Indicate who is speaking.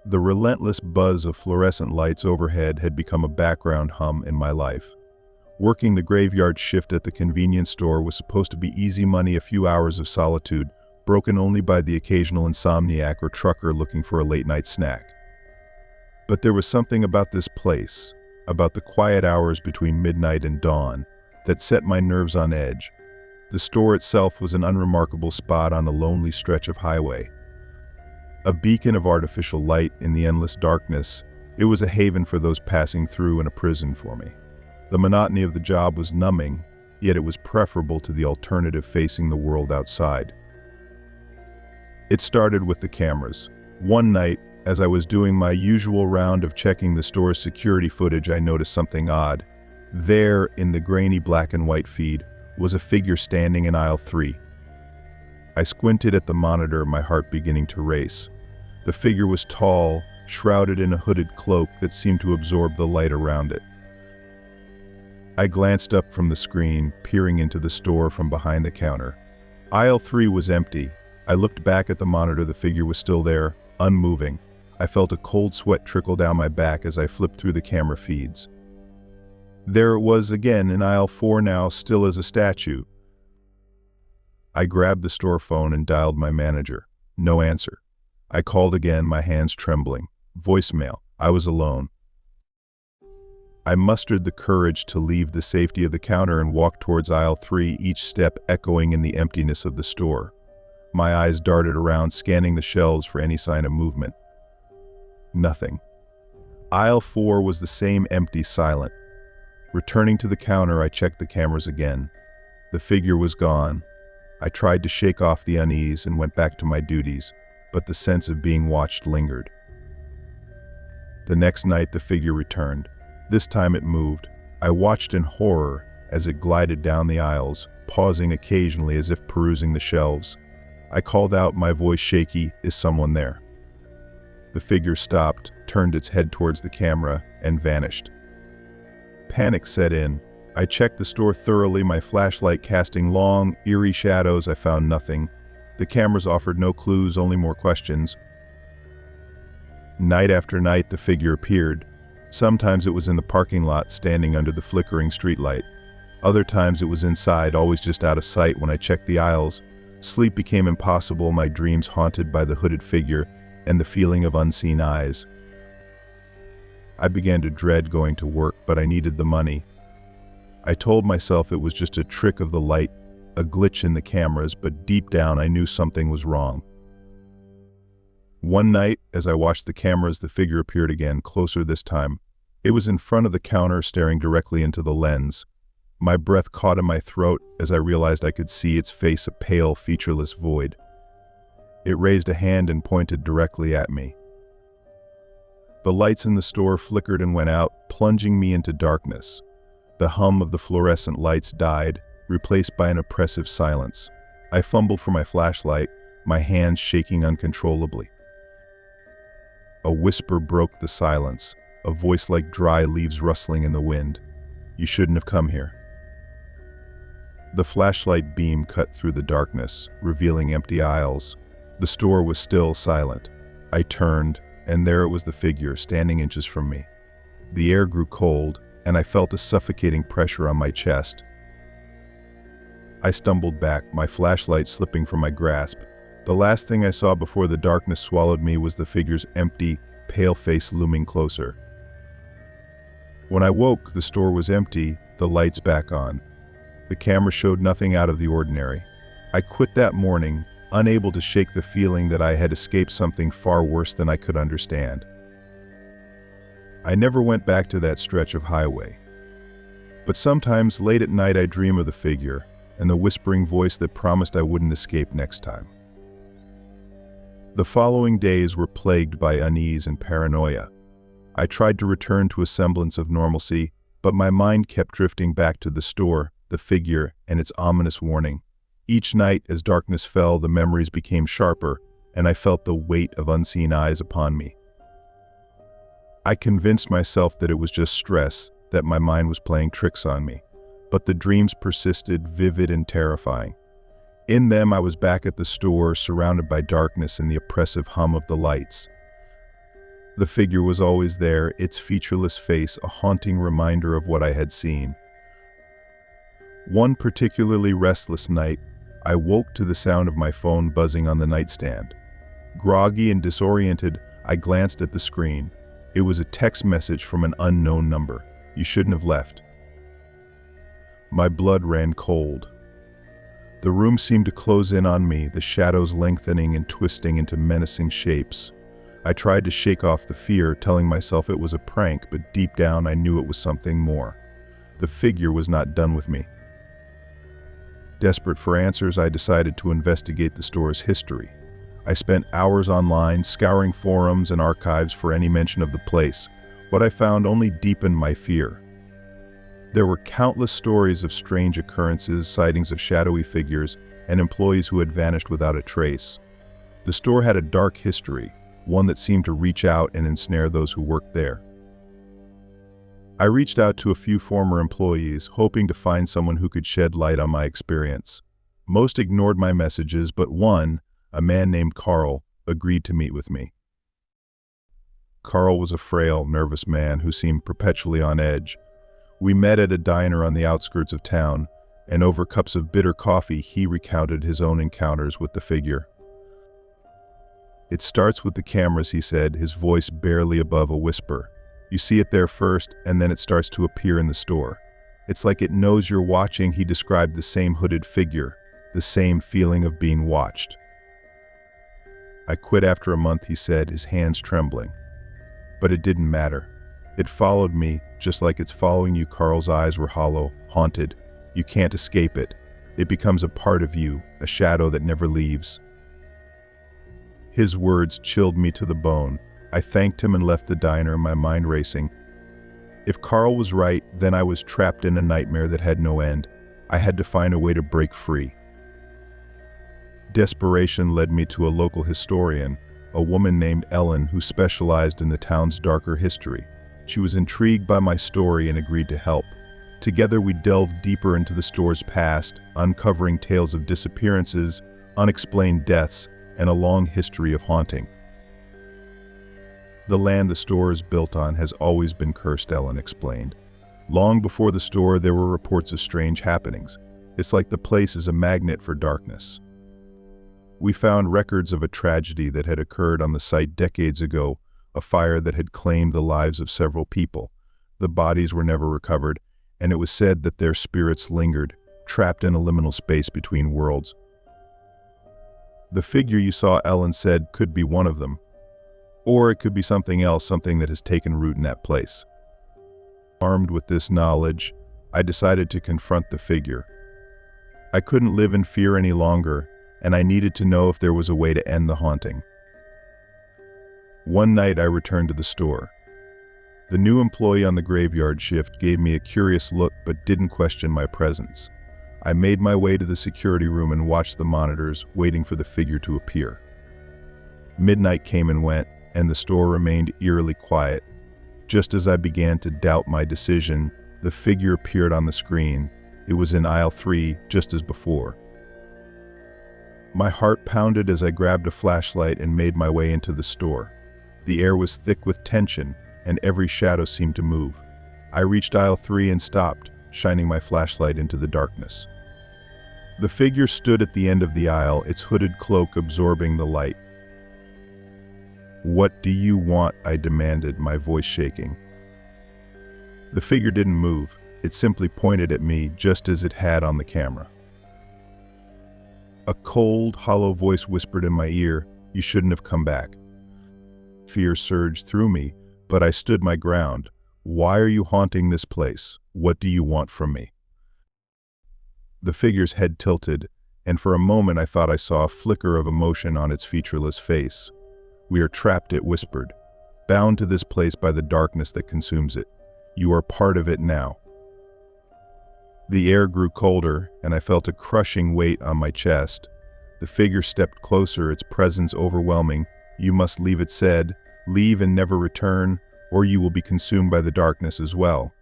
Speaker 1: The relentless buzz of fluorescent lights overhead had become a background hum in my life. Working the graveyard shift at the convenience store was supposed to be easy money, a few hours of solitude, broken only by the occasional insomniac or trucker looking for a late-night snack. But there was something about this place, about the quiet hours between midnight and dawn, that set my nerves on edge. The store itself was an unremarkable spot on a lonely stretch of highway. A beacon of artificial light in the endless darkness, it was a haven for those passing through and a prison for me. The monotony of the job was numbing, yet it was preferable to the alternative facing the world outside. It started with the cameras. One night, as I was doing my usual round of checking the store's security footage, I noticed something odd. There, in the grainy black and white feed, was a figure standing in aisle 3. I squinted at the monitor, my heart beginning to race. The figure was tall, shrouded in a hooded cloak that seemed to absorb the light around it. I glanced up from the screen, peering into the store from behind the counter. Aisle 3 was empty. I looked back at the monitor. The figure was still there, unmoving. I felt a cold sweat trickle down my back as I flipped through the camera feeds. There it was again in aisle 4 now, still as a statue. I grabbed the store phone and dialed my manager. No answer. I called again, my hands trembling. Voicemail. I was alone. I mustered the courage to leave the safety of the counter and walk towards aisle 3, each step echoing in the emptiness of the store. My eyes darted around, scanning the shelves for any sign of movement. Nothing. Aisle 4 was the same, empty, silent. Returning to the counter, I checked the cameras again. The figure was gone. I tried to shake off the unease and went back to my duties, but the sense of being watched lingered. The next night, the figure returned. This time it moved. I watched in horror as it glided down the aisles, pausing occasionally as if perusing the shelves. I called out, my voice shaky, "Is someone there?" The figure stopped, turned its head towards the camera, and vanished. Panic set in. I checked the store thoroughly, my flashlight casting long, eerie shadows. I found nothing. The cameras offered no clues, only more questions. Night after night, the figure appeared. Sometimes it was in the parking lot, standing under the flickering streetlight. Other times it was inside, always just out of sight. When I checked the aisles, sleep became impossible, my dreams haunted by the hooded figure and the feeling of unseen eyes. I began to dread going to work, but I needed the money. I told myself it was just a trick of the light, a glitch in the cameras, but deep down I knew something was wrong. One night, as I watched the cameras, the figure appeared again, closer this time. It was in front of the counter, staring directly into the lens. My breath caught in my throat as I realized I could see its face, a pale, featureless void. It raised a hand and pointed directly at me. The lights in the store flickered and went out, plunging me into darkness. The hum of the fluorescent lights died, replaced by an oppressive silence. I fumbled for my flashlight, my hands shaking uncontrollably. A whisper broke the silence, a voice like dry leaves rustling in the wind. "You shouldn't have come here." The flashlight beam cut through the darkness, revealing empty aisles. The store was still silent. I turned, and there it was, the figure, standing inches from me. The air grew cold, and I felt a suffocating pressure on my chest. I stumbled back, my flashlight slipping from my grasp. The last thing I saw before the darkness swallowed me was the figure's empty, pale face looming closer. When I woke, the store was empty, the lights back on. The camera showed nothing out of the ordinary. I quit that morning, unable to shake the feeling that I had escaped something far worse than I could understand. I never went back to that stretch of highway. But sometimes, late at night, I dream of the figure and the whispering voice that promised I wouldn't escape next time. The following days were plagued by unease and paranoia. I tried to return to a semblance of normalcy, but my mind kept drifting back to the store, the figure, and its ominous warning. Each night, as darkness fell, the memories became sharper, and I felt the weight of unseen eyes upon me. I convinced myself that it was just stress, that my mind was playing tricks on me. But the dreams persisted, vivid and terrifying. In them, I was back at the store, surrounded by darkness and the oppressive hum of the lights. The figure was always there, its featureless face a haunting reminder of what I had seen. One particularly restless night, I woke to the sound of my phone buzzing on the nightstand. Groggy and disoriented, I glanced at the screen. It was a text message from an unknown number. "You shouldn't have left." My blood ran cold. The room seemed to close in on me, the shadows lengthening and twisting into menacing shapes. I tried to shake off the fear, telling myself it was a prank, but deep down I knew it was something more. The figure was not done with me. Desperate for answers, I decided to investigate the store's history. I spent hours online, scouring forums and archives for any mention of the place. What I found only deepened my fear. There were countless stories of strange occurrences, sightings of shadowy figures, and employees who had vanished without a trace. The store had a dark history, one that seemed to reach out and ensnare those who worked there. I reached out to a few former employees, hoping to find someone who could shed light on my experience. Most ignored my messages, but one, a man named Carl, agreed to meet with me. Carl was a frail, nervous man who seemed perpetually on edge. We met at a diner on the outskirts of town, and over cups of bitter coffee he recounted his own encounters with the figure. "It starts with the cameras," he said, his voice barely above a whisper. "You see it there first, and then it starts to appear in the store. It's like it knows you're watching." He described the same hooded figure, the same feeling of being watched. "I quit after a month," he said, his hands trembling. "But it didn't matter. It followed me, just like it's following you." Carl's eyes were hollow, haunted. "You can't escape it. It becomes a part of you, a shadow that never leaves." His words chilled me to the bone. I thanked him and left the diner, my mind racing. If Carl was right, then I was trapped in a nightmare that had no end. I had to find a way to break free. Desperation led me to a local historian, a woman named Ellen who specialized in the town's darker history. She was intrigued by my story and agreed to help. Together we delved deeper into the store's past, uncovering tales of disappearances, unexplained deaths, and a long history of haunting. "The land the store is built on has always been cursed," Ellen explained. "Long before the store, there were reports of strange happenings. It's like the place is a magnet for darkness." We found records of a tragedy that had occurred on the site decades ago, a fire that had claimed the lives of several people. The bodies were never recovered, and it was said that their spirits lingered, trapped in a liminal space between worlds. "The figure you saw," Ellen said, "could be one of them. Or it could be something else, something that has taken root in that place." Armed with this knowledge, I decided to confront the figure. I couldn't live in fear any longer, and I needed to know if there was a way to end the haunting. One night I returned to the store. The new employee on the graveyard shift gave me a curious look but didn't question my presence. I made my way to the security room and watched the monitors, waiting for the figure to appear. Midnight came and went, and the store remained eerily quiet. Just as I began to doubt my decision, the figure appeared on the screen. It was in aisle 3, just as before. My heart pounded as I grabbed a flashlight and made my way into the store. The air was thick with tension, and every shadow seemed to move. I reached aisle 3 and stopped, shining my flashlight into the darkness. The figure stood at the end of the aisle, its hooded cloak absorbing the light. "What do you want?" I demanded, my voice shaking. The figure didn't move. It simply pointed at me, just as it had on the camera. A cold, hollow voice whispered in my ear, "You shouldn't have come back." Fear surged through me, but I stood my ground. "Why are you haunting this place? What do you want from me?" The figure's head tilted, and for a moment I thought I saw a flicker of emotion on its featureless face. "We are trapped," it whispered, "bound to this place by the darkness that consumes it. You are part of it now." The air grew colder, and I felt a crushing weight on my chest. The figure stepped closer, its presence overwhelming. "You must leave," it said. "Leave and never return, or you will be consumed by the darkness as well."